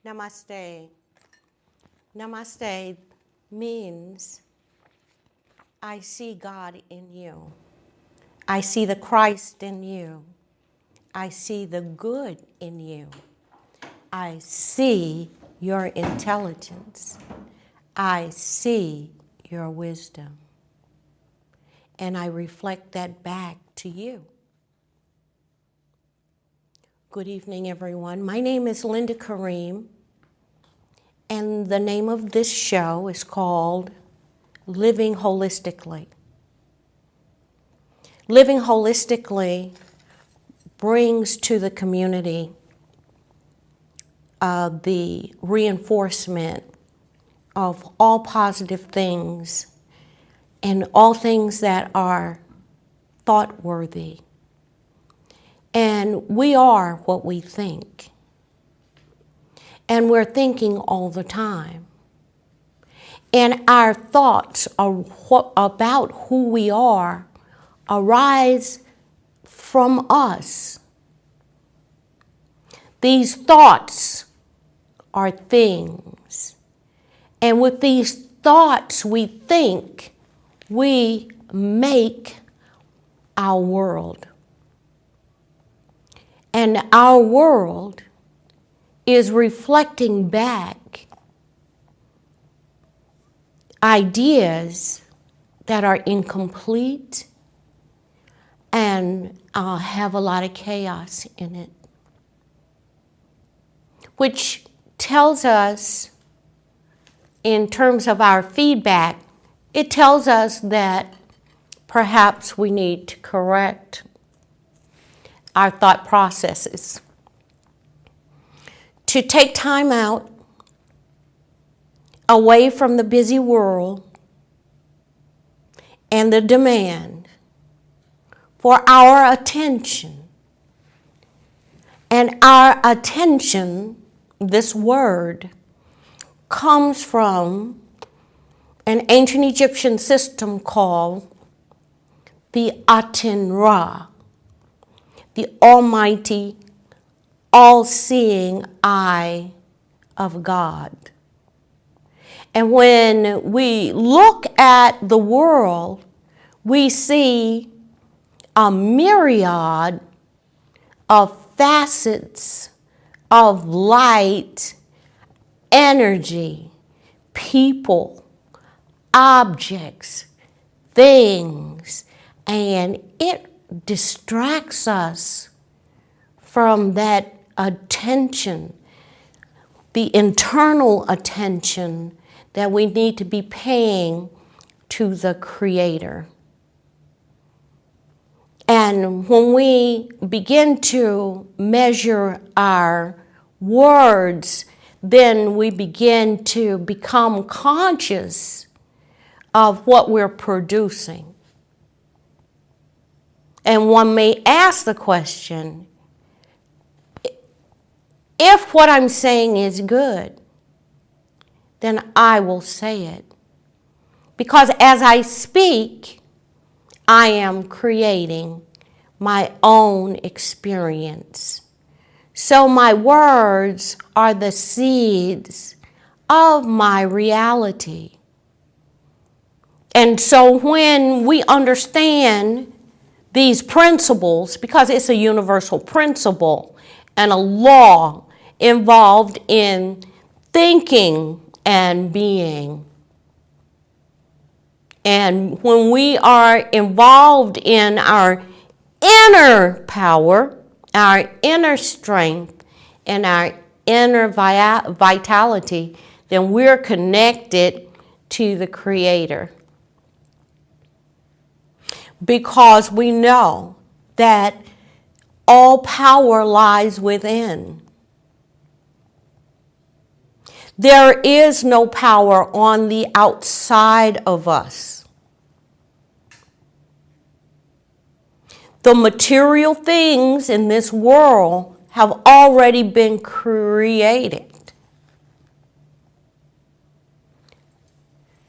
Namaste. Namaste means I see God in you. I see the Christ in you. I see the good in you. I see your intelligence. I see your wisdom. And I reflect that back to you. Good evening, everyone. My name is Linda Karim, and the name of this show is called Living Holistically. Living Holistically brings to the community the reinforcement of all positive things and all things that are thought-worthy. And we are what we think. And we're thinking all the time. And our thoughts about who we are arise from us. These thoughts are things. And with these thoughts we think, we make our world. And our world is reflecting back ideas that are incomplete and have a lot of chaos in it, which tells us, in terms of our feedback, it tells us that perhaps we need to correct our thought processes, to take time out away from the busy world and the demand for our attention. And our attention, this word, comes from an ancient Egyptian system called the Aten Ra, the almighty, all-seeing eye of God. And when we look at the world, we see a myriad of facets of light, energy, people, objects, things, and it distracts us from that attention, the internal attention that we need to be paying to the Creator. And when we begin to measure our words, then we begin to become conscious of what we're producing. And one may ask the question, if what I'm saying is good, then I will say it. Because as I speak, I am creating my own experience. So my words are the seeds of my reality. And so when we understand these principles, because it's a universal principle and a law involved in thinking and being. And when we are involved in our inner power, our inner strength, and our inner vitality, then we're connected to the Creator. Because we know that all power lies within. There is no power on the outside of us. The material things in this world have already been created.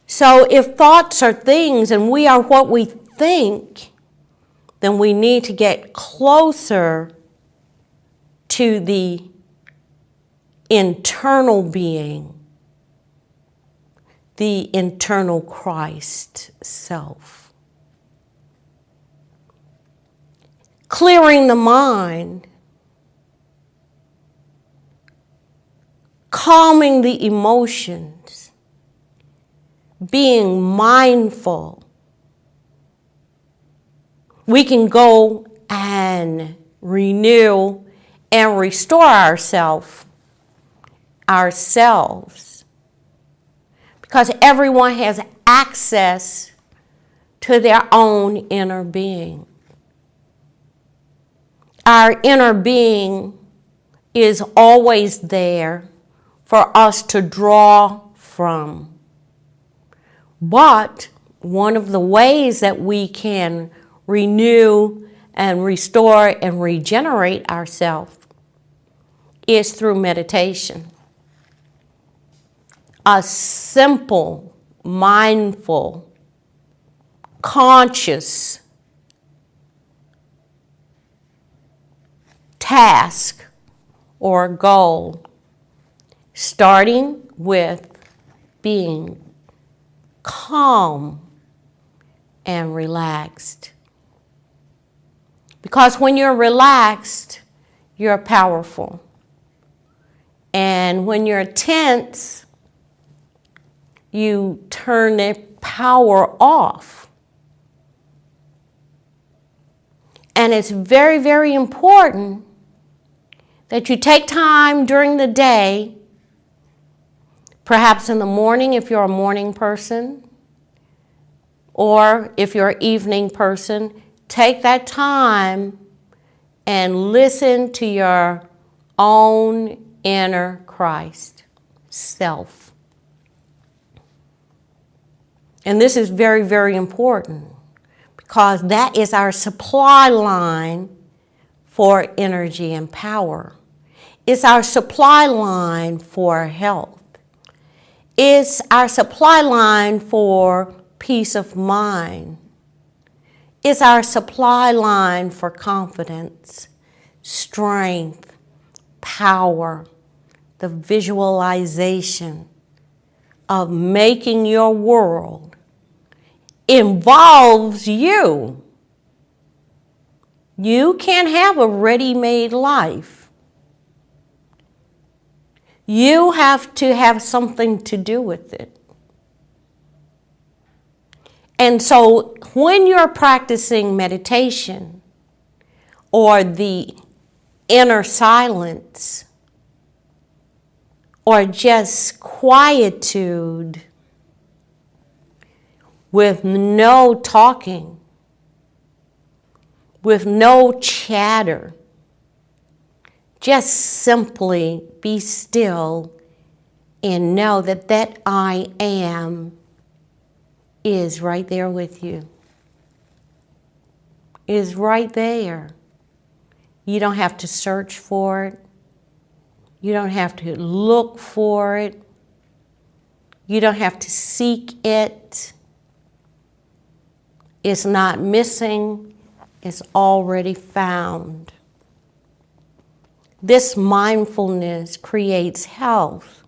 So if thoughts are things and we are what we think, then we need to get closer to the internal being, the internal Christ self. Clearing the mind, calming the emotions, being mindful. We can go and renew and restore ourselves. Because everyone has access to their own inner being. Our inner being is always there for us to draw from. But one of the ways that we can renew and restore and regenerate ourselves is through meditation. A simple, mindful, conscious task or goal, starting with being calm and relaxed. Because when you're relaxed, you're powerful. And when you're tense, you turn the power off. And it's very, very important that you take time during the day, perhaps in the morning if you're a morning person, or if you're an evening person, take that time and listen to your own inner Christ self. And this is very, very important because that is our supply line for energy and power. It's our supply line for health. It's our supply line for peace of mind. It's our supply line for confidence, strength, power, the visualization of making your world involves you. You can't have a ready-made life. You have to have something to do with it. And so when you're practicing meditation or the inner silence or just quietude with no talking, with no chatter, just simply be still and know that that I am is right there with you. Is right there. You don't have to search for it. You don't have to look for it. You don't have to seek it. It's not missing. It's already found. This mindfulness creates health.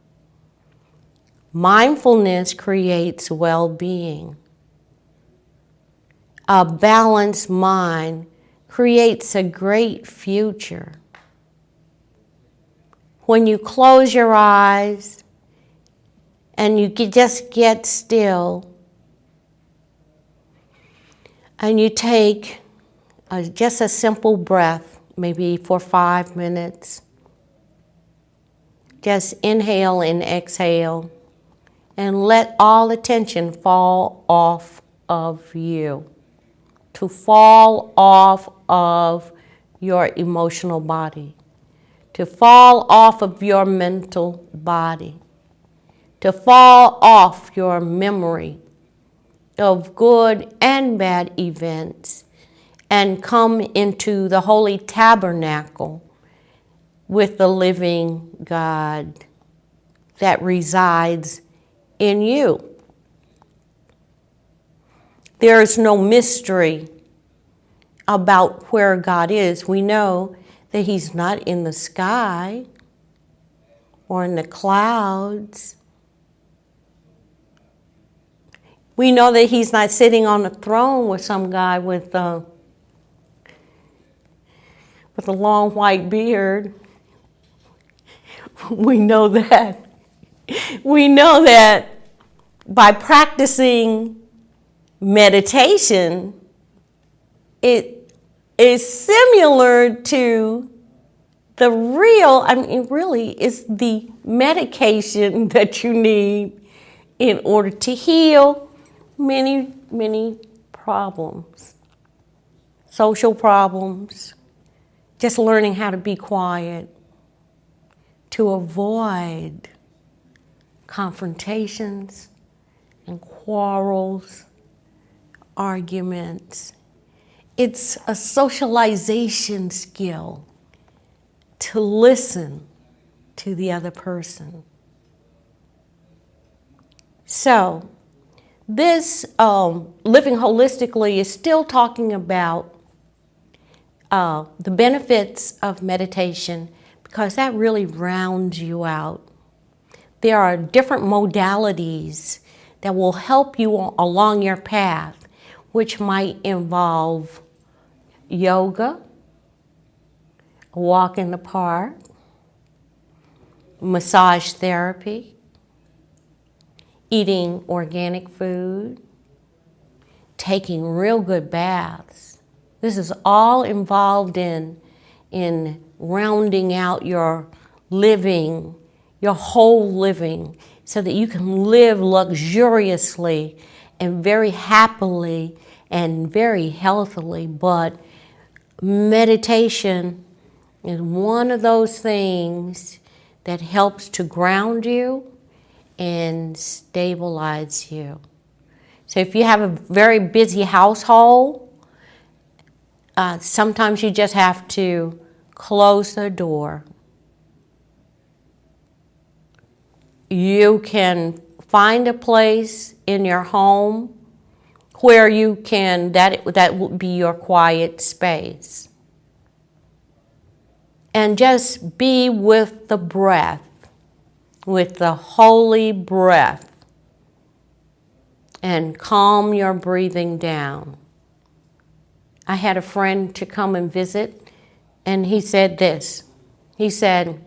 Mindfulness creates well-being. A balanced mind creates a great future. When you close your eyes and you just get still and you take just a simple breath, maybe for 5 minutes, just inhale and exhale and let all attention fall off of you, to fall off of your emotional body, to fall off of your mental body, to fall off your memory of good and bad events, and come into the holy tabernacle with the living God that resides in you. There is no mystery about where God is. We know that He's not in the sky, or in the clouds. We know that he's not sitting on a throne with some guy with a long white beard. We know that. We know that by practicing meditation, it is similar to the real, really is the medication that you need in order to heal many, many problems. Social problems, just learning how to be quiet, to avoid confrontations and quarrels, arguments. It's a socialization skill to listen to the other person. So, this Living Holistically is still talking about the benefits of meditation, because that really rounds you out. There are different modalities that will help you along your path, which might involve yoga, a walk in the park, massage therapy, eating organic food, taking real good baths. This is all involved in rounding out your living, your whole living, so that you can live luxuriously and very happily and very healthily. But meditation is one of those things that helps to ground you and stabilize you. So if you have a very busy household, sometimes you just have to close the door. You can find a place in your home where you can, that would be your quiet space. And just be with the breath, with the holy breath, and calm your breathing down. I had a friend to come and visit, and he said this. He said,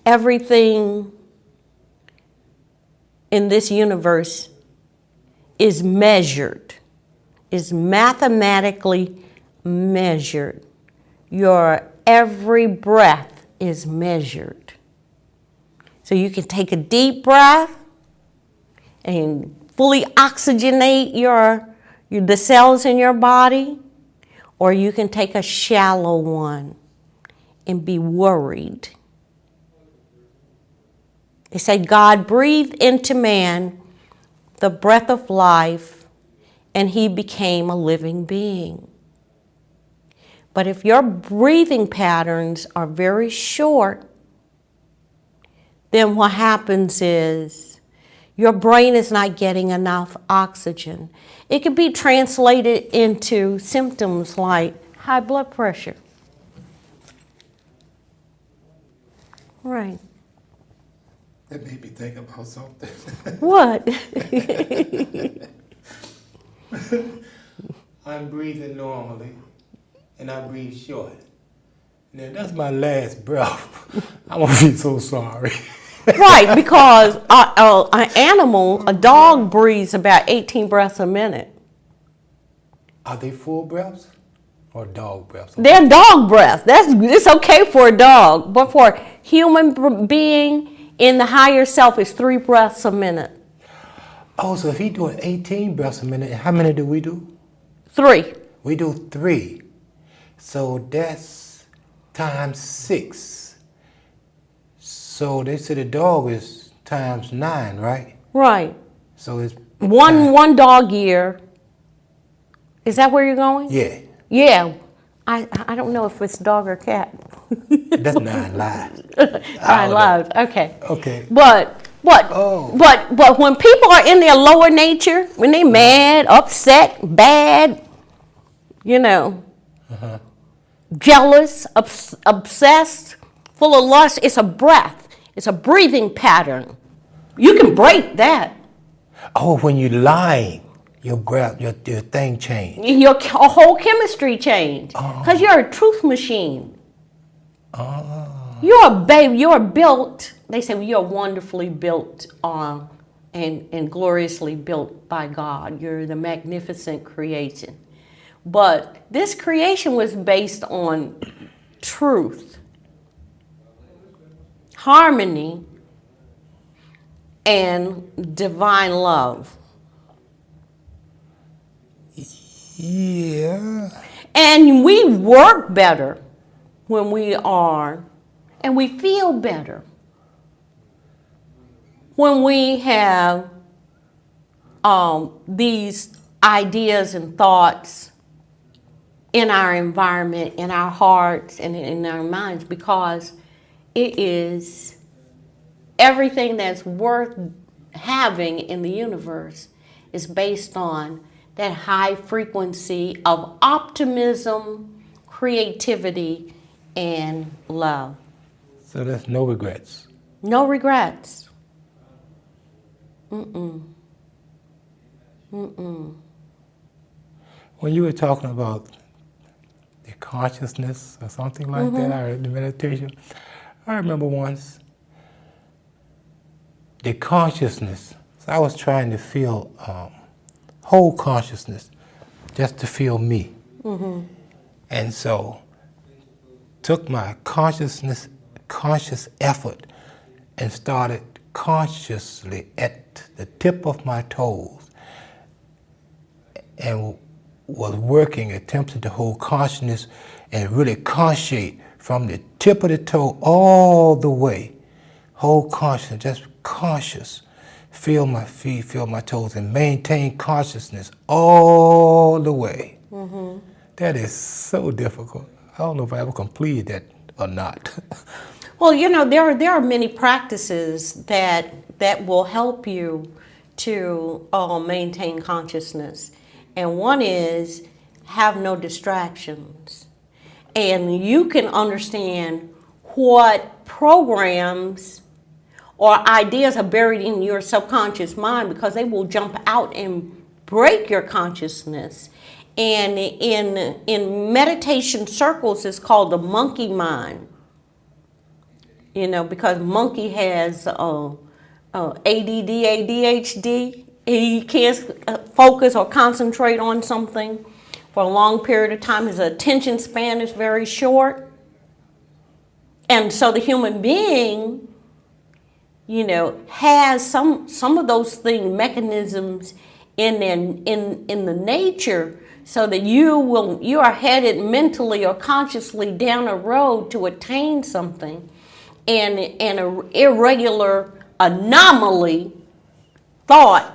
everything in this universe is measured, is mathematically measured. Your every breath is measured. So you can take a deep breath and fully oxygenate the cells in your body, or you can take a shallow one and be worried. They say God breathed into man the breath of life, and he became a living being. But if your breathing patterns are very short, then what happens is your brain is not getting enough oxygen. It can be translated into symptoms like high blood pressure. Right. That made me think about something. What? I'm breathing normally, and I breathe short. Now, that's my last breath. I'm going to be so sorry. Right, because an animal, a dog, breathes about 18 breaths a minute. Are they full breaths or dog breaths? They're dog breaths. It's okay for a dog, but for a human being in the higher self, it's 3 breaths a minute. Oh, so if he's doing 18 breaths a minute, how many do we do? 3. We do 3. So that's times 6. So they say the dog is times 9, right? Right. So it's one dog year. Is that where you're going? Yeah. Yeah. I don't know if it's dog or cat. That's 9 lives. 9 lives. Okay. Okay. But when people are in their lower nature, when they mad, upset, bad, jealous, obsessed, Full of lust, it's a breath. It's a breathing pattern. You can break that. Oh, when you're lying, your thing change. Your whole chemistry change. Because you're a truth machine. You're a baby. You're built. They say you're wonderfully built and gloriously built by God. You're the magnificent creation. But this creation was based on truth, harmony, and divine love. Yeah. And we work better when we are, and we feel better when we have these ideas and thoughts in our environment, in our hearts, and in our minds, because it is everything that's worth having in the universe is based on that high frequency of optimism, creativity, and love. So that's no regrets. No regrets. Mm-mm. Mm-mm. When you were talking about the consciousness or something like that, I heard the meditation. I remember once the consciousness. So I was trying to feel whole consciousness, just to feel me. And so took my conscious effort and started consciously at the tip of my toes and was working, attempting to hold consciousness and really consciate from the tip of the toe all the way. Hold consciousness, just conscious. Feel my feet, feel my toes, and maintain consciousness all the way. That is so difficult. I don't know if I ever completed that or not. Well, you know, there are many practices that will help you to maintain consciousness. And one is have no distractions. And you can understand what programs or ideas are buried in your subconscious mind, because they will jump out and break your consciousness. And in meditation circles, it's called the monkey mind. You know, because monkey has ADD, ADHD. He can't focus or concentrate on something for a long period of time. His attention span is very short. And so the human being, you know, has some of those mechanisms in the nature, so that you are headed mentally or consciously down a road to attain something, and an irregular anomaly thought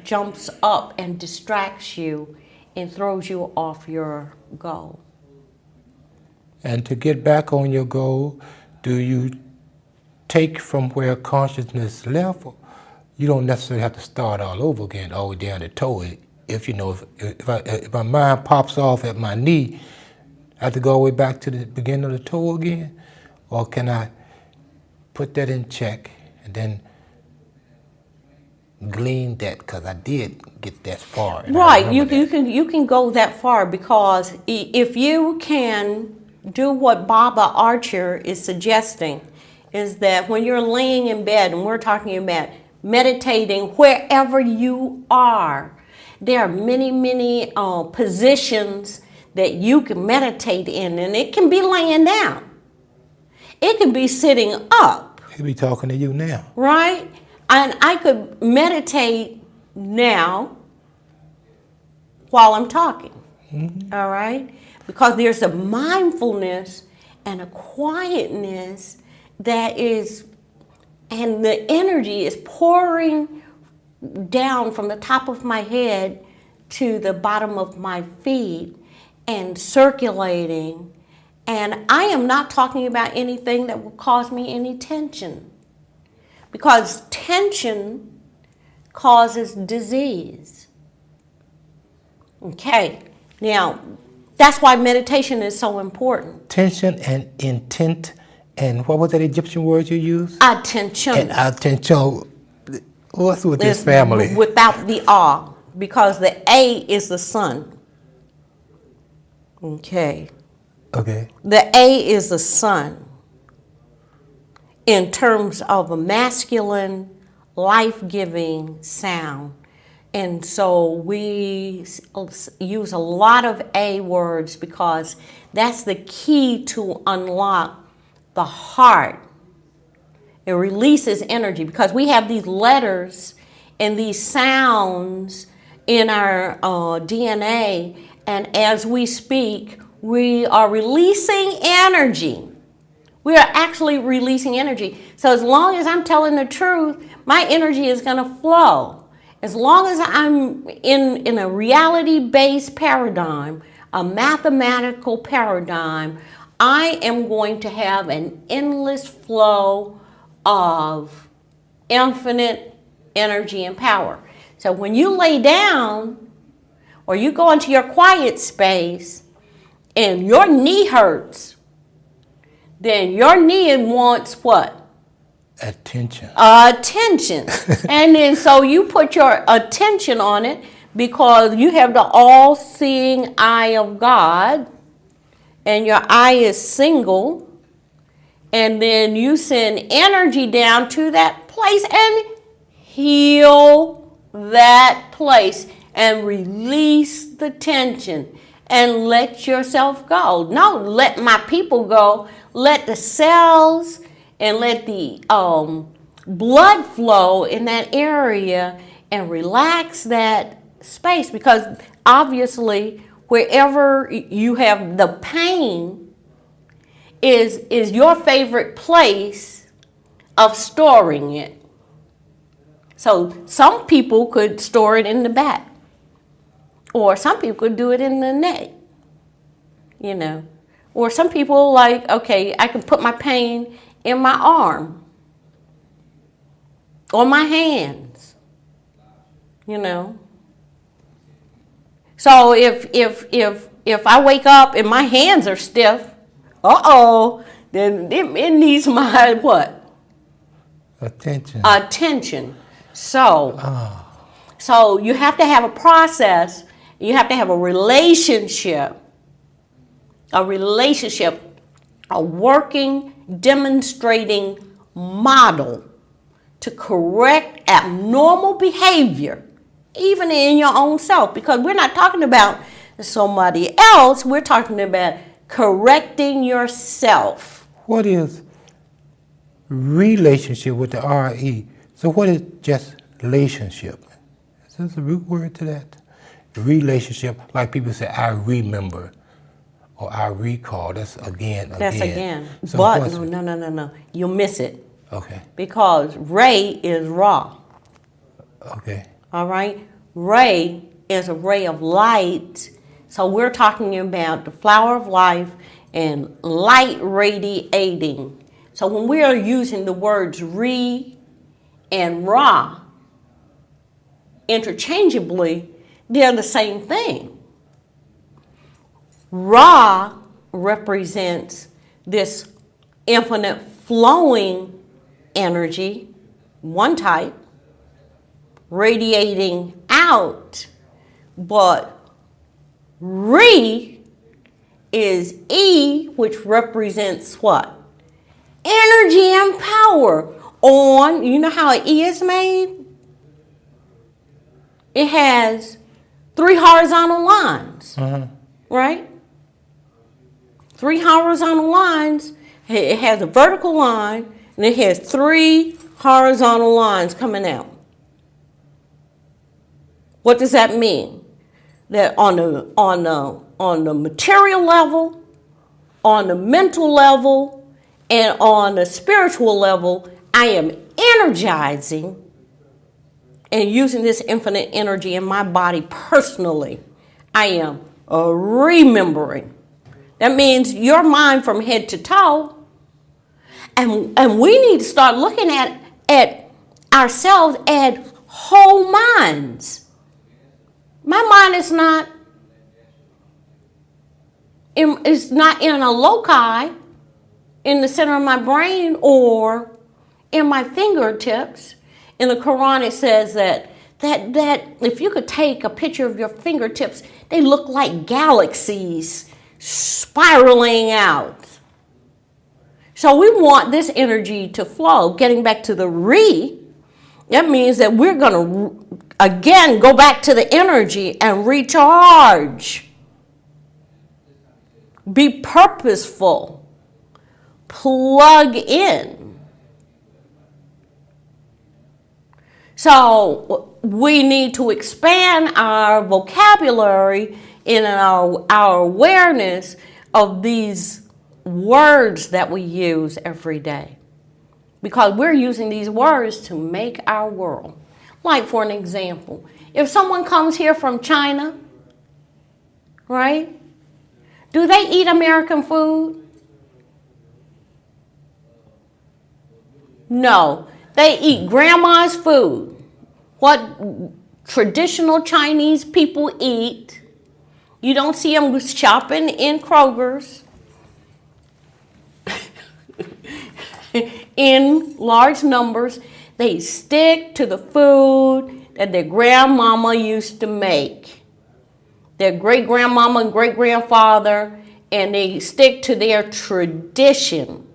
jumps up and distracts you and throws you off your goal. And to get back on your goal, do you take from where consciousness left? You don't necessarily have to start all over again, all the way down the toe. If you know, if my mind pops off at my knee, I have to go all the way back to the beginning of the toe again? Or can I put that in check and then glean that, because I did get that far. Right, you can go that far, because if you can do what Baba Archer is suggesting, is that when you're laying in bed, and we're talking about meditating wherever you are, there are many positions that you can meditate in, and it can be laying down. It can be sitting up. He'll be talking to you now. Right? And I could meditate now while I'm talking. All right? Because there's a mindfulness and a quietness that is, and the energy is pouring down from the top of my head to the bottom of my feet and circulating. And I am not talking about anything that will cause me any tension, because tension causes disease. Okay, now that's why meditation is so important. Tension and intent And what was that Egyptian word you used? Attention. And attention. What's with this It's family? without the R, because the A is the sun. Okay. Okay. The A is the sun in terms of a masculine, life-giving sound. And so we use a lot of A words because that's the key to unlock the heart. It releases energy because we have these letters and these sounds in our DNA, and as we speak, we are releasing energy. We are actually releasing energy. So as long as I'm telling the truth, my energy is going to flow. As long as I'm in a reality-based paradigm, a mathematical paradigm, I am going to have an endless flow of infinite energy and power. So when you lay down or you go into your quiet space and your knee hurts, then your knee wants what? Attention. Attention. And then so you put your attention on it because you have the all-seeing eye of God, and your eye is single, and then you send energy down to that place and heal that place and release the tension and let yourself go. No, let my people go. Let the cells and let the blood flow in that area and relax that space, because obviously wherever you have the pain is your favorite place of storing it. So some people could store it in the back, or some people could do it in the neck, you know. Or some people like, okay, I can put my pain in my arm or my hands, you know. So if I wake up and my hands are stiff, then it needs my what? Attention. Attention. So you have to have a process. You have to have a relationship, a working, demonstrating model to correct abnormal behavior, even in your own self. Because we're not talking about somebody else, we're talking about correcting yourself. What is relationship with the R-E? So what is just relationship? Is there a root word to that? Relationship, like people say, I remember or I recall. That's again. That's again. So but no. You'll miss it. Okay. Because ray is raw. Okay. All right? Ray is a ray of light. So we're talking about the flower of life and light radiating. So when we are using the words re and ra interchangeably, they're the same thing. Ra represents this infinite flowing energy, one type, radiating out, but Re is E, which represents what? Energy and power. On, you know how an E is made? It has 3 horizontal lines, right? 3 horizontal lines. It has a vertical line, and it has 3 horizontal lines coming out. What does that mean? That on the material level, on the mental level, and on the spiritual level, I am energizing and using this infinite energy in my body personally. I am remembering. That means your mind from head to toe. And we need to start looking at ourselves as whole minds. My mind is not in a loci in the center of my brain or in my fingertips. In the Quran, it says that if you could take a picture of your fingertips, they look like galaxies spiraling out. So we want this energy to flow. Getting back to the that means that we're going to, again, go back to the energy and recharge. Be purposeful. Plug in. So we need to expand our vocabulary and our awareness of these words that we use every day. Because we're using these words to make our world. Like, for an example, if someone comes here from China, right? Do they eat American food? No. They eat grandma's food. What traditional Chinese people eat. You don't see them shopping in Kroger's in large numbers. They stick to the food that their grandmama used to make. Their great-grandmama and great-grandfather, and they stick to their tradition.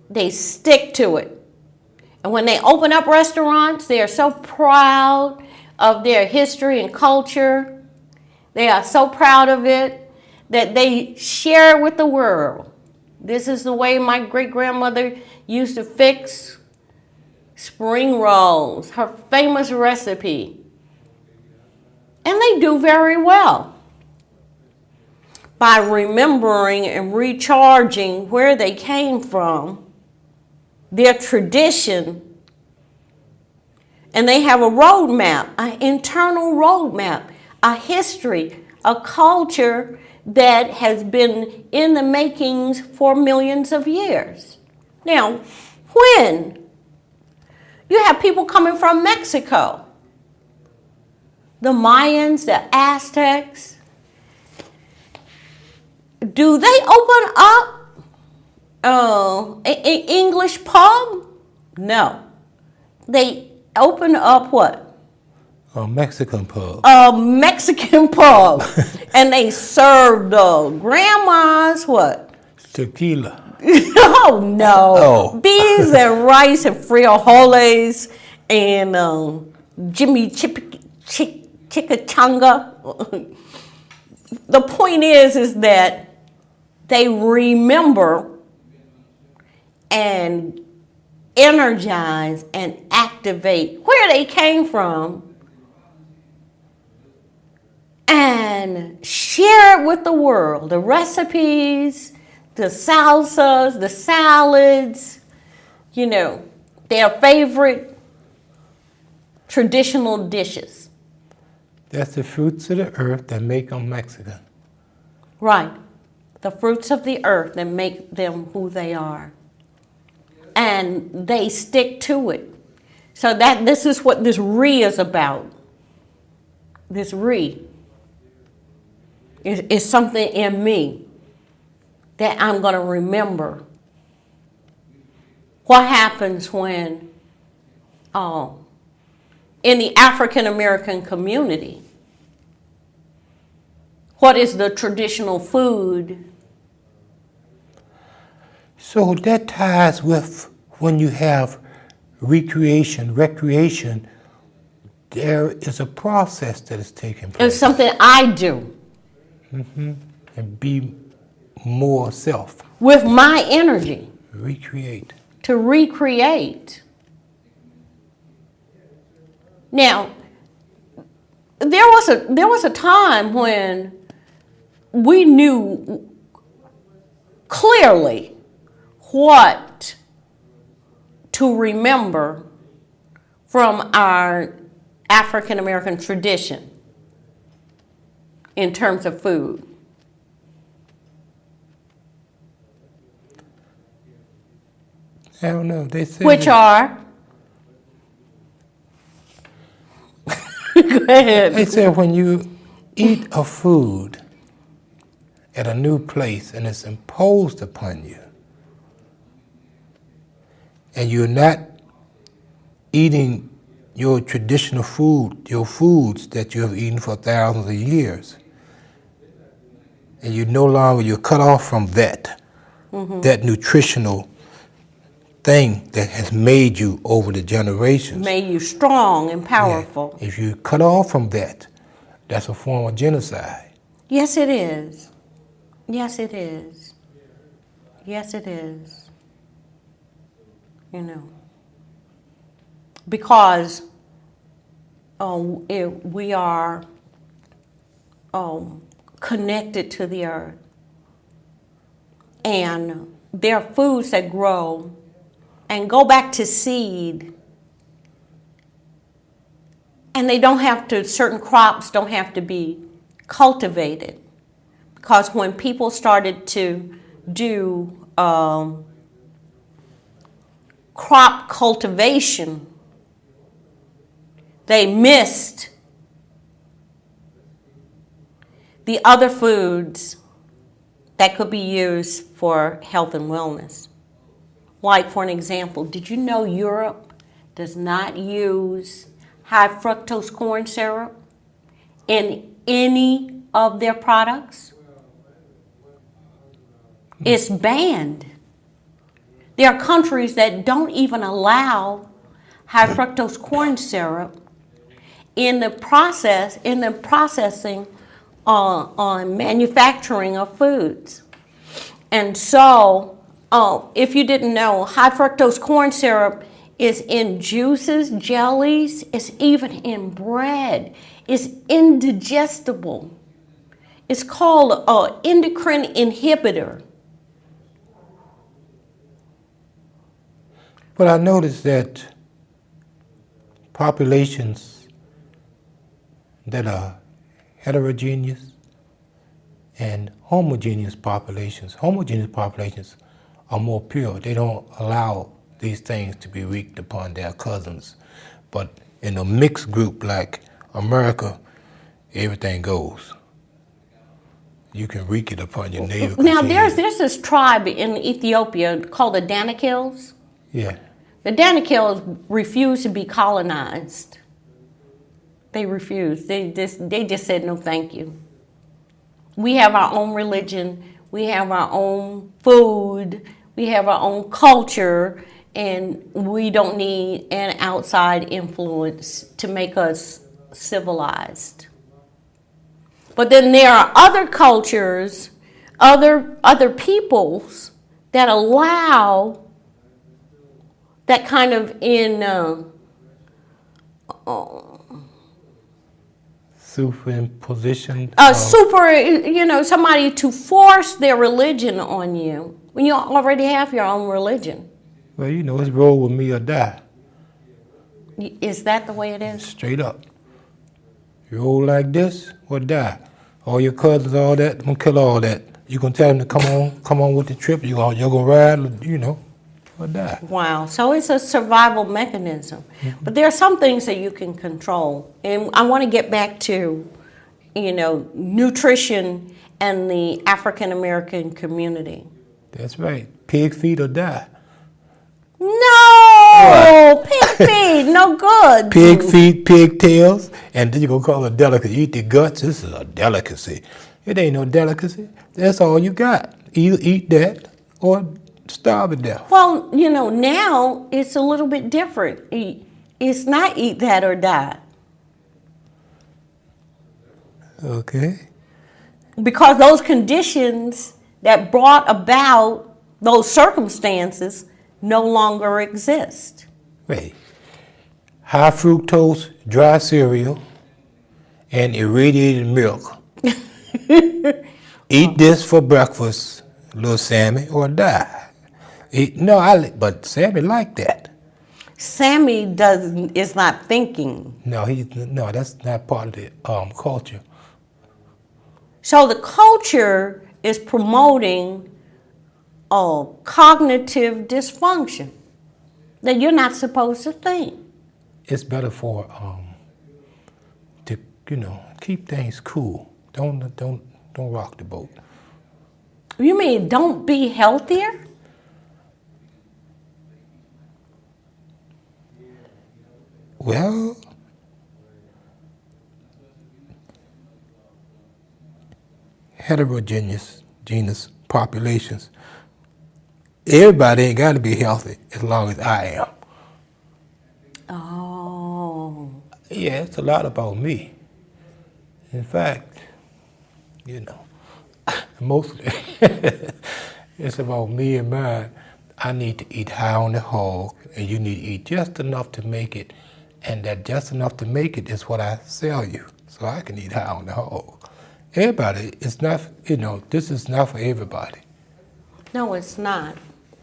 They stick to it. And when they open up restaurants, they are so proud of their history and culture. They are so proud of it that they share it with the world. This is the way my great-grandmother used to fix spring rolls, her famous recipe. And they do very well by remembering and recharging where they came from, their tradition, and they have a roadmap, an internal roadmap, a history, a culture that has been in the makings for millions of years. Now, when you have people coming from Mexico, the Mayans, the Aztecs, do they open up an English pub? No. They open up what? A Mexican pub. A Mexican pub. And they serve the grandma's what? Tequila. Oh, no. Oh. Beans and rice and frijoles and Jimmy Chicachanga. The point is that they remember and energize and activate where they came from and share it with the world. The recipes, the salsas, the salads, their favorite traditional dishes. That's the fruits of the earth that make them Mexican. Right. The fruits of the earth that make them who they are. And they stick to it. So this is what this is about. This is something in me that I'm going to remember. What happens when, in the African American community, what is the traditional food? So that ties with when you have recreation, there is a process that is taking place. It's something I do. Mm-hmm. And be more self. With my energy. Recreate. To recreate. Now, there was a time when we knew clearly what to remember from our African American tradition in terms of food. I don't know. They say which are? Go ahead. They say when you eat a food at a new place and it's imposed upon you, and you're not eating your traditional food, your foods that you have eaten for thousands of years, and you're cut off from that, that nutritional thing that has made you over the generations. Made you strong and powerful. Yeah. If you cut off from that, that's a form of genocide. Yes, it is. Yes, it is. Yes, it is. You know, because we are connected to the earth, and there are foods that grow and go back to seed, and they don't have to, certain crops don't have to be cultivated, because when people started to do crop cultivation, they missed the other foods that could be used for health and wellness. Like, for an example, did you know Europe does not use high fructose corn syrup in any of their products? It's banned. There are countries that don't even allow high fructose corn syrup in the processing on manufacturing of foods. And so, if you didn't know, high fructose corn syrup is in juices, jellies, it's even in bread. It's indigestible. It's called an endocrine inhibitor. But I noticed that populations that are heterogeneous and homogeneous populations are more pure. They don't allow these things to be wreaked upon their cousins. But in a mixed group like America, everything goes. You can wreak it upon your neighbor. Now, there's this tribe in Ethiopia called the Danakils. Yeah. The Danakils refused to be colonized. They refused. They just said no thank you. We have our own religion, we have our own food, we have our own culture, and we don't need an outside influence to make us civilized. But then there are other cultures, other peoples that allow that kind of superimposition. Somebody to force their religion on you when you already have your own religion. Well, it's roll with me or die. Is that the way it is? Straight up. You roll like this or die. All your cousins, all that, I'm gonna kill all that. You gonna tell them to come on with the trip. You're gonna ride, or die. Wow. So it's a survival mechanism. Mm-hmm. But there are some things that you can control. And I want to get back to, nutrition and the African American community. That's right. Pig feet or die. No! Pig feet, no good. Pig feet, pig tails, and then you're going to call it a delicacy. You eat the guts, this is a delicacy. It ain't no delicacy. That's all you got. Either eat that or starve to death. Well, now it's a little bit different. It's not eat that or die. Okay. Because those conditions that brought about those circumstances no longer exist. Wait. High fructose dry cereal and irradiated milk. Eat this for breakfast, little Sammy, or die. But Sammy like that. Sammy is not thinking. No, that's not part of the culture. So the culture is promoting cognitive dysfunction that you're not supposed to think. It's better for to keep things cool. Don't rock the boat. You mean don't be healthier? Well, heterogeneous genus populations. Everybody ain't got to be healthy as long as I am. Oh. Yeah, it's a lot about me. In fact, you know, mostly it's about me and mine. I need to eat high on the hog, and you need to eat just enough to make it, and that just enough to make it is what I sell you, so I can eat high on the hog. Everybody, it's not, this is not for everybody. No, it's not.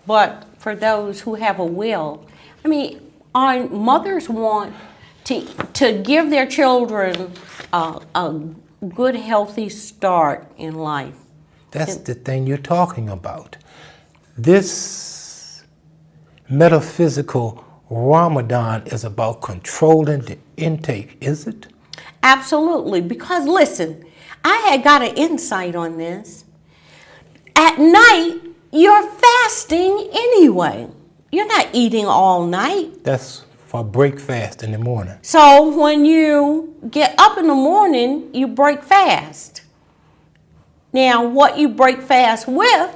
But for those who have a will, I mean, our mothers want to give their children a good, healthy start in life. That's the thing you're talking about. This metaphysical Ramadan is about controlling the intake, is it? Absolutely, because listen, I had got an insight on this. At night, you're fasting anyway. You're not eating all night. That's for break fast in the morning. So when you get up in the morning, you break fast. Now, what you break fast with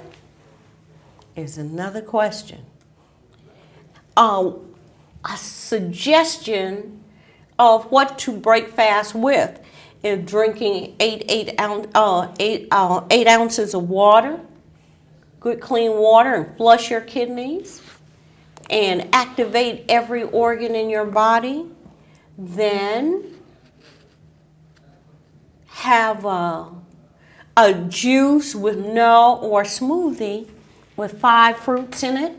is another question. A suggestion of what to break fast with is drinking 8 ounces of water, good clean water, and flush your kidneys and activate every organ in your body. Then have a juice with or smoothie with 5 fruits in it,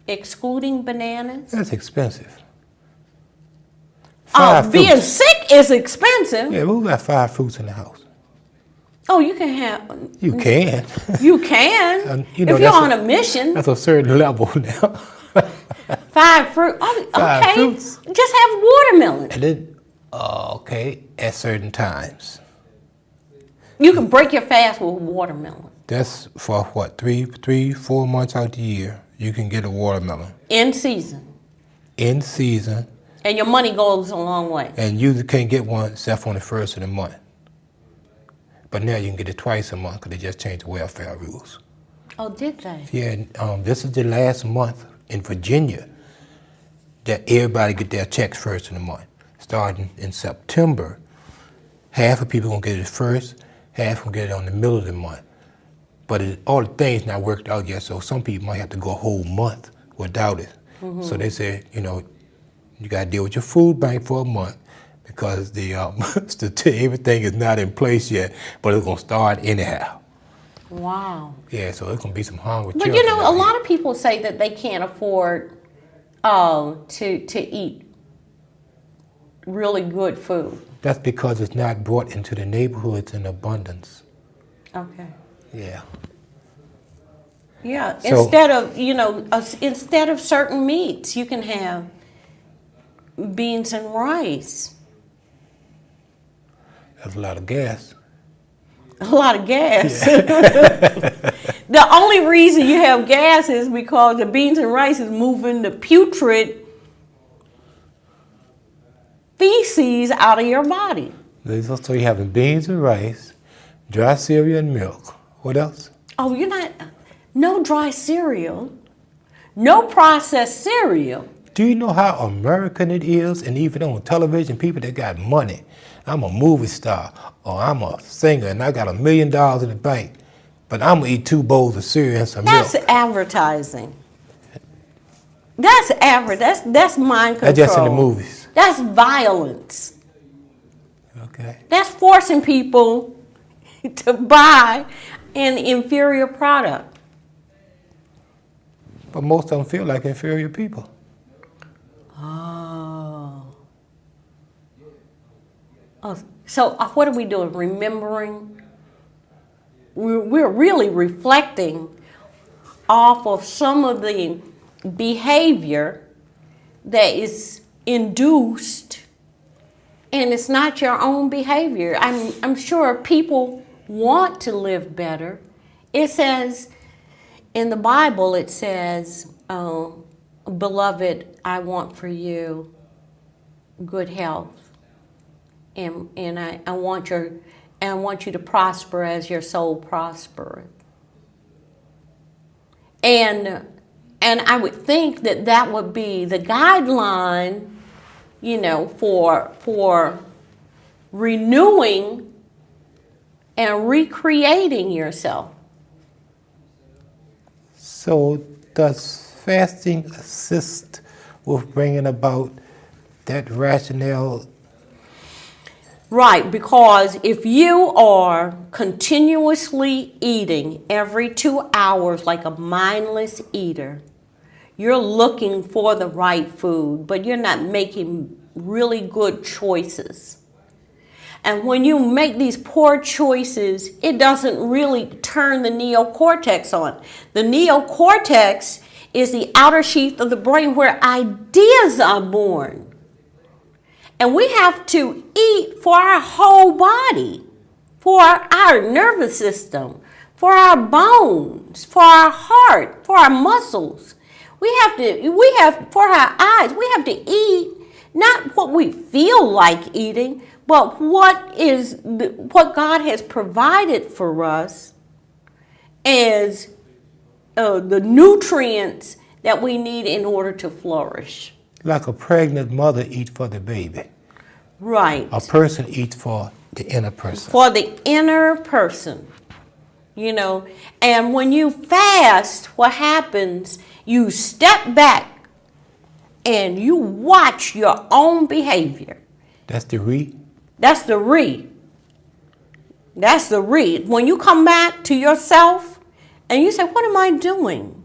excluding bananas. That's expensive. 5 Being fruits. sick is expensive. Yeah, who got 5 fruits in the house? Oh, you can have. You can. You can. If you're on a mission. That's a certain level now. 5 fruit. Oh, 5 okay. fruits. Just have watermelon. And then, okay, at certain times. You can break your fast with watermelon. That's for what, 4 months out the year, you can get a watermelon. In season. In season. And your money goes a long way. And you can't get one except on the first of the month. But now you can get it twice a month because they just changed the welfare rules. Oh, did they? Yeah, this is the last month in Virginia that everybody get their checks first in the month. Starting in September, half of people gonna get it first, half gonna get it on the middle of the month. But all the things not worked out yet, so some people might have to go a whole month without it. Mm-hmm. So they say, you gotta deal with your food bank for a month because the everything is not in place yet, but it's gonna start anyhow. Wow. Yeah, so it's gonna be some hungry But children. a lot of people say that they can't afford to eat really good food. That's because it's not brought into the neighborhoods in abundance. Okay. Yeah. Yeah. So, instead of certain meats, you can have beans and rice. That's a lot of gas. A lot of gas. Yeah. The only reason you have gas is because the beans and rice is moving the putrid feces out of your body. So you're having beans and rice, dry cereal and milk. What else? Oh, no dry cereal, no processed cereal. Do you know how American it is? And even on television, people that got money. I'm a movie star, or I'm a singer, and I got $1 million in the bank, but I'm gonna eat 2 bowls of cereal and some milk. That's advertising. That's That's mind control. That's just in the movies. That's violence. Okay. That's forcing people to buy an inferior product. But most of them feel like inferior people. Oh, so what are we doing? Remembering? We're really reflecting off of some of the behavior that is induced, and it's not your own behavior. I'm sure people want to live better. It says in the Bible, beloved, I want for you good health. And I want you to prosper as your soul prospereth. And I would think that would be the guideline, for renewing and recreating yourself. So does fasting assist with bringing about that rationale? Right, because if you are continuously eating every 2 hours like a mindless eater, you're looking for the right food, but you're not making really good choices. And when you make these poor choices, it doesn't really turn the neocortex on. The neocortex is the outer sheath of the brain where ideas are born. And we have to eat for our whole body, for our nervous system, for our bones, for our heart, for our muscles. We have for our eyes, we have to eat not what we feel like eating, but what God has provided for us as the nutrients that we need in order to flourish. Like a pregnant mother eats for the baby. Right. A person eats for the inner person. For the inner person, And when you fast, what happens, you step back and you watch your own behavior. That's the re? That's the re. That's the re. When you come back to yourself and you say, what am I doing?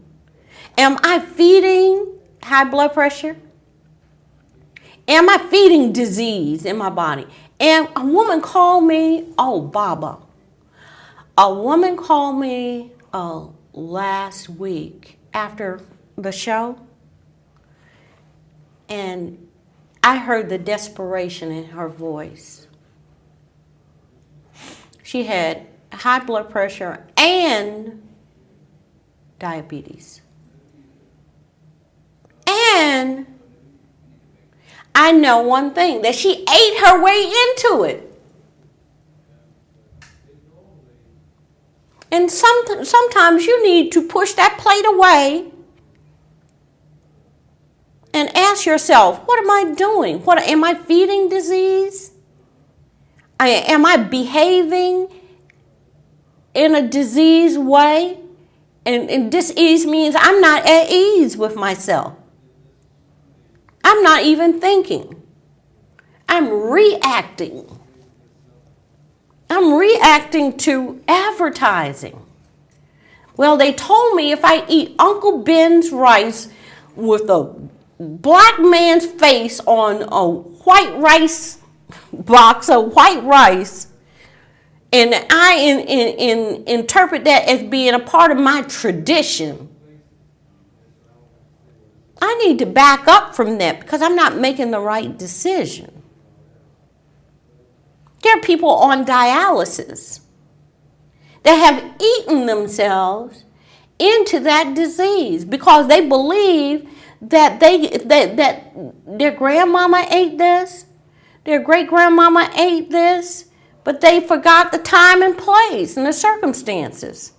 Am I feeding high blood pressure? Am I feeding disease in my body? And a woman called me, Baba. A woman called me last week after the show, and I heard the desperation in her voice. She had high blood pressure and diabetes. And I know one thing, that she ate her way into it. And sometimes you need to push that plate away and ask yourself, what am I doing? Am I feeding disease? Am I behaving in a disease way? And dis-ease means I'm not at ease with myself. I'm not even thinking. I'm reacting. I'm reacting to advertising. Well, they told me if I eat Uncle Ben's rice with a black man's face on a white rice box of white rice, and I interpret that as being a part of my tradition, I need to back up from that because I'm not making the right decision. There are people on dialysis that have eaten themselves into that disease because they believe that that their grandmama ate this, their great-grandmama ate this, but they forgot the time and place and the circumstances.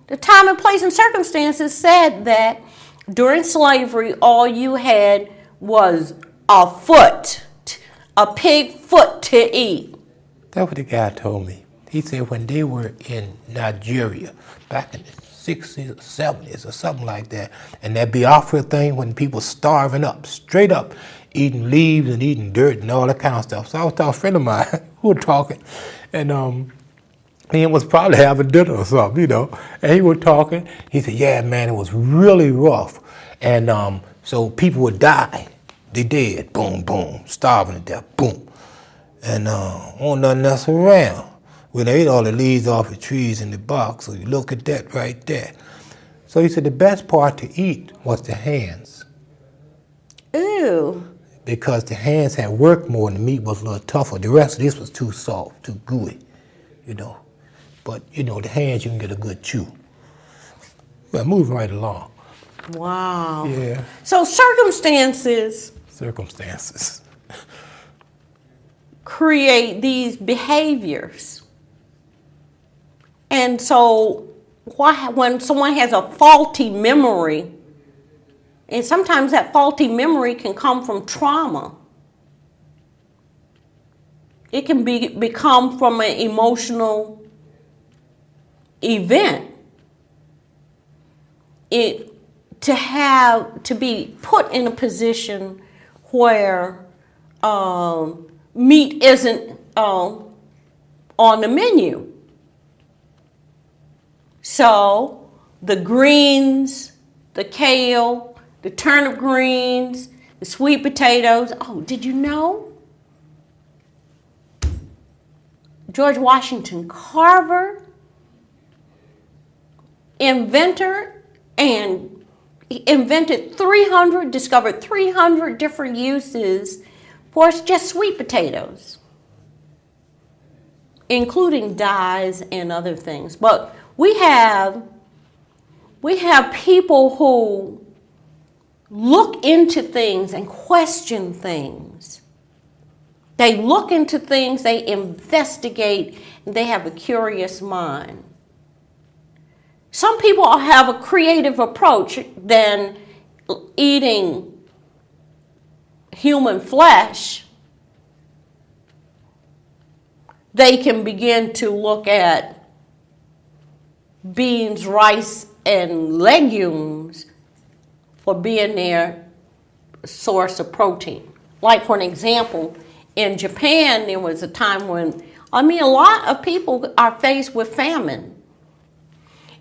The time and place and circumstances said that during slavery, all you had was a foot, a pig foot to eat. That's what the guy told me. He said when they were in Nigeria, back in the 60s or 70s or something like that, and that Biafra thing when people starving up, straight up, eating leaves and eating dirt and all that kind of stuff. So I was talking to a friend of mine who was talking, and he was probably having dinner or something, and he was talking. He said, yeah, man, it was really rough. And so people would die. They dead, boom, boom, starving to death, boom. And won't nothing else around. When they ate all the leaves off the trees in the box, so you look at that right there. So he said the best part to eat was the hands. Ew. Because the hands had worked more and the meat was a little tougher. The rest of this was too soft, too gooey, But, the hands you can get a good chew. Well, moving right along. Wow. Yeah. So circumstances. create these behaviors. And so when someone has a faulty memory, and sometimes that faulty memory can come from trauma. It can become from an emotional event. To be put in a position where meat isn't on the menu. So the greens, the kale, the turnip greens, the sweet potatoes. Oh, did you know? George Washington Carver, inventor, and he discovered 300 different uses for just sweet potatoes, including dyes and other things. But we have people who look into things and question things. They look into things, they investigate, and they have a curious mind. Some people have a creative approach than eating human flesh. They can begin to look at beans, rice, and legumes for being their source of protein. Like, for an example, in Japan, there was a time when, a lot of people are faced with famine.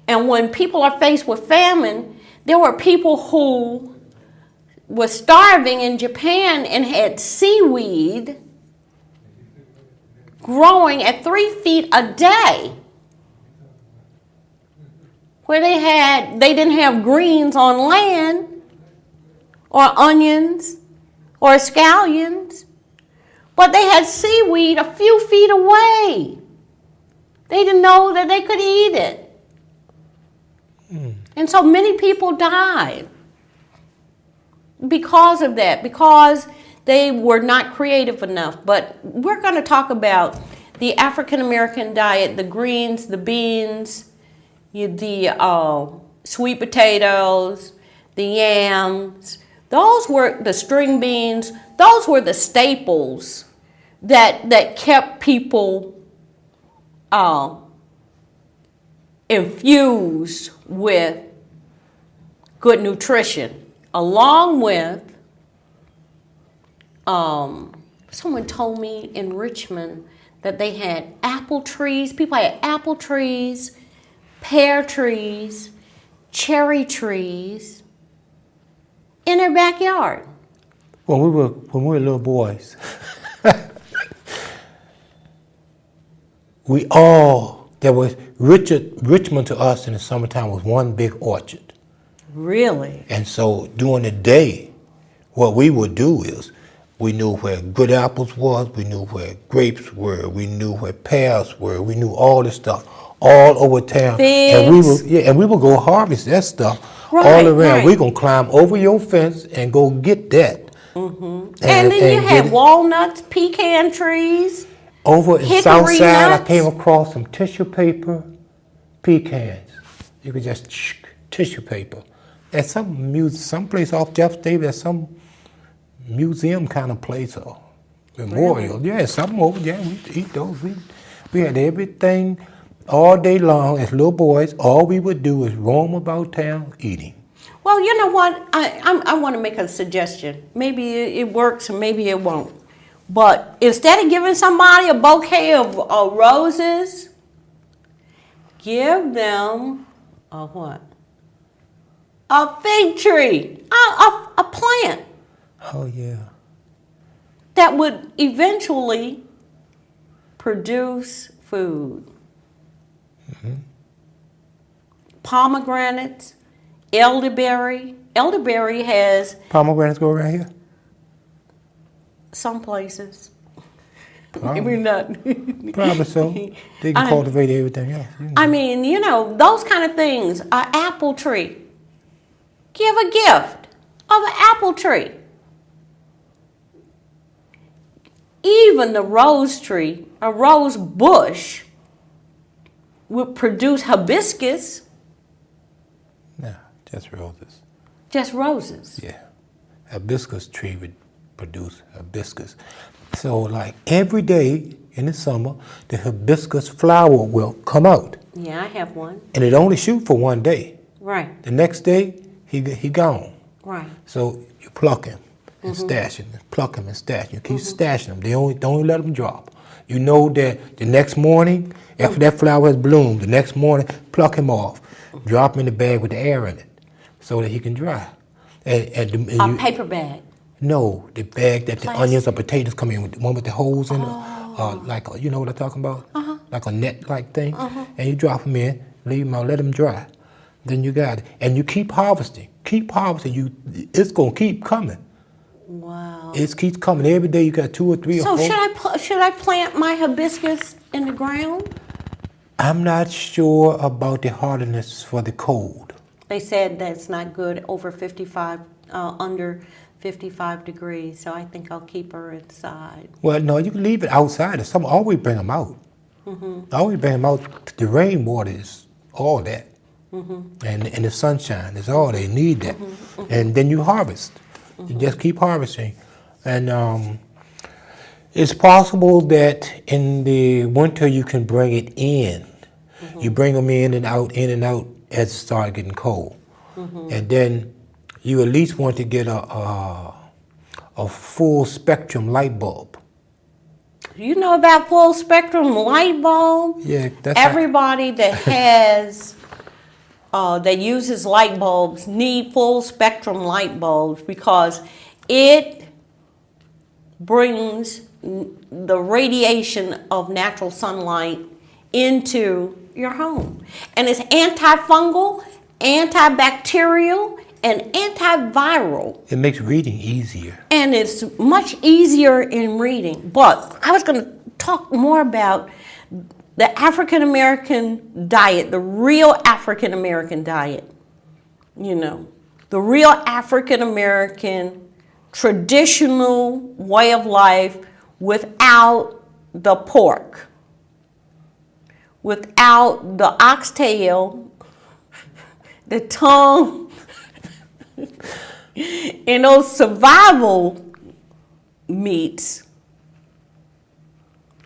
And when people are faced with famine, there were people who were starving in Japan and had seaweed growing at 3 feet a day, where they didn't have greens on land, or onions, or scallions, but they had seaweed a few feet away. They didn't know that they could eat it. And so many people died because of that, because they were not creative enough. But we're going to talk about the African American diet, the greens, the beans, the sweet potatoes, the yams. Those were the string beans. Those were the staples that kept people infused with good nutrition, along with someone told me in Richmond that they had apple trees. People had apple trees, pear trees, cherry trees in their backyard. When we were little boys, Richmond to us in the summertime was one big orchard. Really? And so during the day, what we would do is we knew where good apples was, we knew where grapes were, we knew where pears were, we knew all this stuff all over town. Figs. And we would go harvest that stuff Right, all around. right. We're gonna climb over your fence and go get that. Mm-hmm. And then you had walnuts, pecan trees. Over in hickory South Side, nuts. I came across some tissue paper pecans. You could just tissue paper. At some place off Jeff Davis, there's some museum kind of place or memorial. Really? Yeah, something over there. We eat those. We had everything all day long as little boys. All we would do is roam about town eating. Well, you know what? I want to make a suggestion. Maybe it works and maybe it won't. But instead of giving somebody a bouquet of roses, give them a what? A fig tree, a plant Oh, yeah. that would eventually produce food. Mm-hmm. Pomegranates, elderberry. Elderberry has Pomegranates go around here? some places. Probably. We're not. Probably so. They can cultivate everything else. You know. I mean, those kind of things. An apple tree. Give a gift of an apple tree. Even the rose tree, a rose bush, would produce hibiscus. No, just roses. Just roses. Yeah. Hibiscus tree would produce hibiscus. So like every day in the summer, the hibiscus flower will come out. Yeah, I have one. And it only shoot for one day. Right. The next day, he gone. Right. So you pluck him and stash him, pluck him and stash him. You keep stashing them. Don't let them drop. You know that the next morning, after that flower has bloomed, the next morning, pluck him off. Drop him in the bag with the air in it so that he can dry. And A paper bag. No, the bag that the Plastic. onions or potatoes come in with, the one with the holes in it, like you know what I'm talking about, like a net-like thing, and you drop them in, leave them out, let them dry. Then you got it, and you keep harvesting. It's gonna keep coming. Wow. It keeps coming every day. You got 2 or 3 or 4. So should I plant my hibiscus in the ground? I'm not sure about the hardiness for the cold. They said that's not good over 55, under 55 degrees. So I think I'll keep her inside. Well, no, you can leave it outside. Or some always bring them out. Always bring them out. The rainwater is all that. And the sunshine is all they need that. And then you harvest. You just keep harvesting. And it's possible that in the winter you can bring it in. You bring them in and out as it starts getting cold. And then you at least want to get a full spectrum light bulb. You know about full spectrum light bulb? Yeah, that's Everybody that has that uses light bulbs need full spectrum light bulbs because it brings the radiation of natural sunlight into your home. And it's antifungal, antibacterial, and antiviral. It makes reading easier. And it's much easier in reading. But I was going to talk more about the African American diet, the real African American diet. You know, the real African American traditional way of life without the pork, without the oxtail, the tongue, and those survival meats,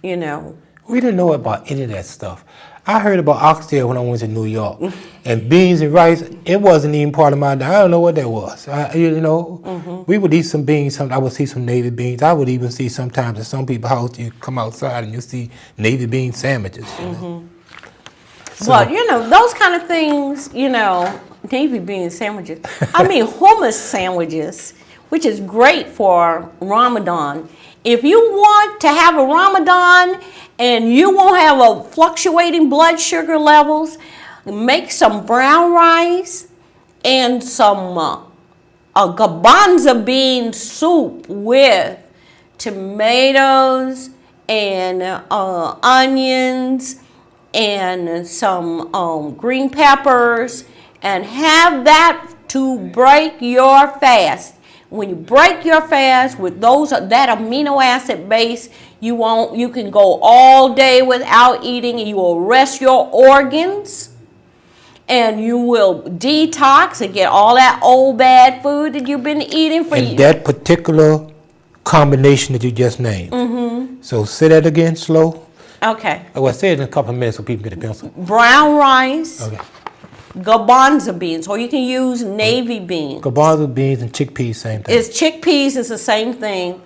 you know. We didn't know about any of that stuff. I heard about oxtail when I went to New York. And beans and rice, it wasn't even part of my diet. I don't know what that was. We would eat some beans. I would see some Navy beans. I would even see sometimes in some people's house, you come outside and you see Navy bean sandwiches. You know? So, Well, you know, those kind of things, you know, Navy bean sandwiches. I mean, hummus sandwiches, which is great for Ramadan. If you want to have a Ramadan and you won't have a fluctuating blood sugar levels, make some brown rice and some a garbanzo bean soup with tomatoes and onions and some green peppers, and have that to break your fast. When you break your fast with that amino acid base, you can go all day without eating, and you will rest your organs, and you will detox and get all that old bad food that you've been eating for years. And that particular combination that you just named. So say that again slow. Okay. Well, say it in a couple of minutes so people get a pencil. Brown rice, Okay. garbanzo beans, or you can use navy beans. Garbanzo beans and chickpeas, same thing. It's chickpeas is the same thing.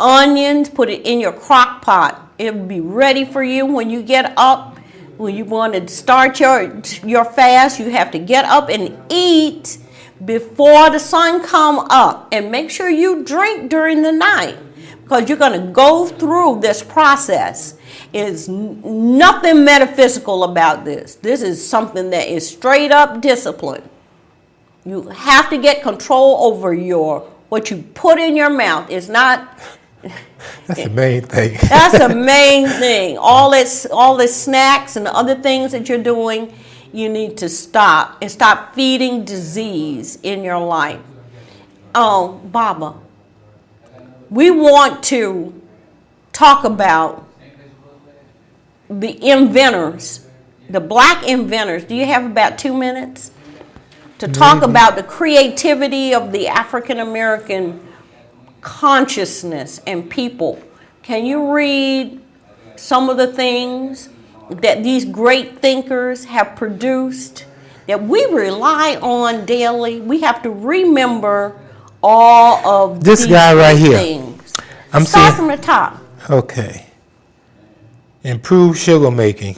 Onions, put it in your crock pot. It'll be ready for you when you get up. When you want to start your fast, you have to get up and eat before the sun come up. And make sure you drink during the night, because you're going to go through this process. It's nothing metaphysical about this. This is something that is straight up discipline. You have to get control over what you put in your mouth. It's not. That's the main thing. That's the main thing. All this snacks and other things that you're doing, you need to stop and stop feeding disease in your life. Baba, we want to talk about the inventors, the black inventors. Do you have about 2 minutes to talk about the creativity of the African American consciousness and people? Can you read some of the things that these great thinkers have produced that we rely on daily? We have to remember all of This these guy right great here. things. I'm Start saying, from the top. okay. Improve sugar making.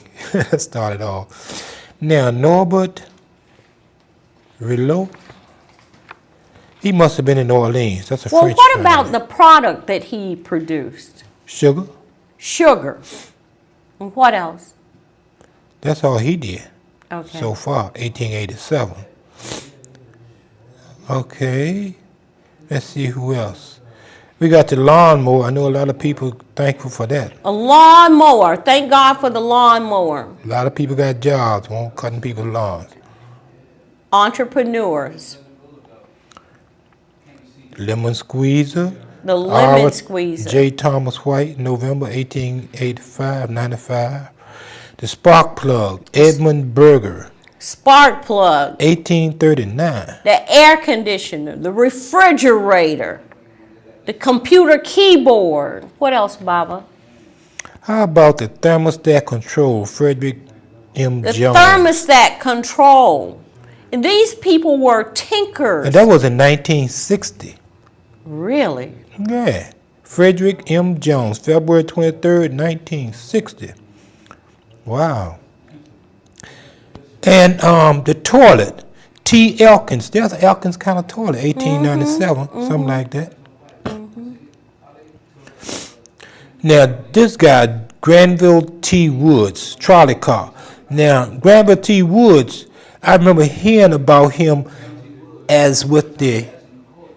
Started off. Now, Norbert Rilot, he must have been in New Orleans. That's a Well, French what guy. about the product that he produced? Sugar? Sugar. And what else? That's all he did Okay. so far, 1887. Okay. Let's see who else. We got the lawnmower. I know a lot of people thankful for that. A lawnmower. Thank God for the lawnmower. A lot of people got jobs, won't cutting people's lawns. Entrepreneurs. Lemon squeezer. The lemon Albert squeezer. J. Thomas White, November 1885, 95. The spark plug, Edmund Berger, Spark plug. 1839. The air conditioner. The refrigerator. The computer keyboard. What else, Baba? How about the thermostat control, Frederick M. The Jones? thermostat control. And these people were tinkers. And that was in 1960. Really? Yeah. Frederick M. Jones, February 23rd, 1960. Wow. And the toilet, T. Elkins. There's an Elkins kind of toilet, 1897, something like that. Now, this guy, Granville T. Woods, trolley car. Now, Granville T. Woods, I remember hearing about him as with the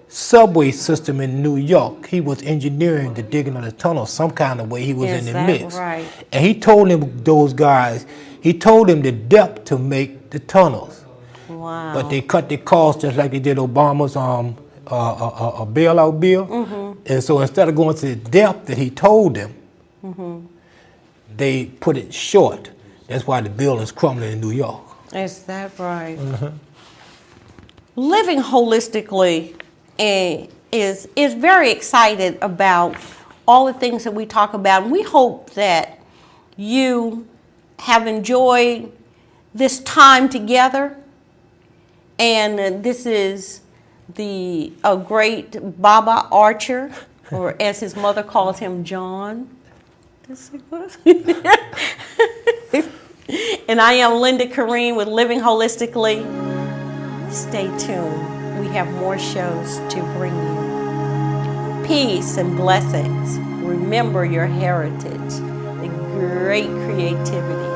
subway system in New York. He was engineering the digging of the tunnel some kind of way. He was in the mix. Right? And he told them, those guys, he told them the depth to make the tunnels. Wow. But they cut the cost just like they did Obama's a bailout bill. And so instead of going to the depth that he told them, they put it short. That's why the building's crumbling in New York. Is that right? Living holistically is very excited about all the things that we talk about. And we hope that you have enjoyed this time together. And this is a great Baba Archer, or as his mother calls him, John. And I am Linda Karim with Living Holistically. Stay tuned. We have more shows to bring you. Peace and blessings. Remember your heritage, the great creativity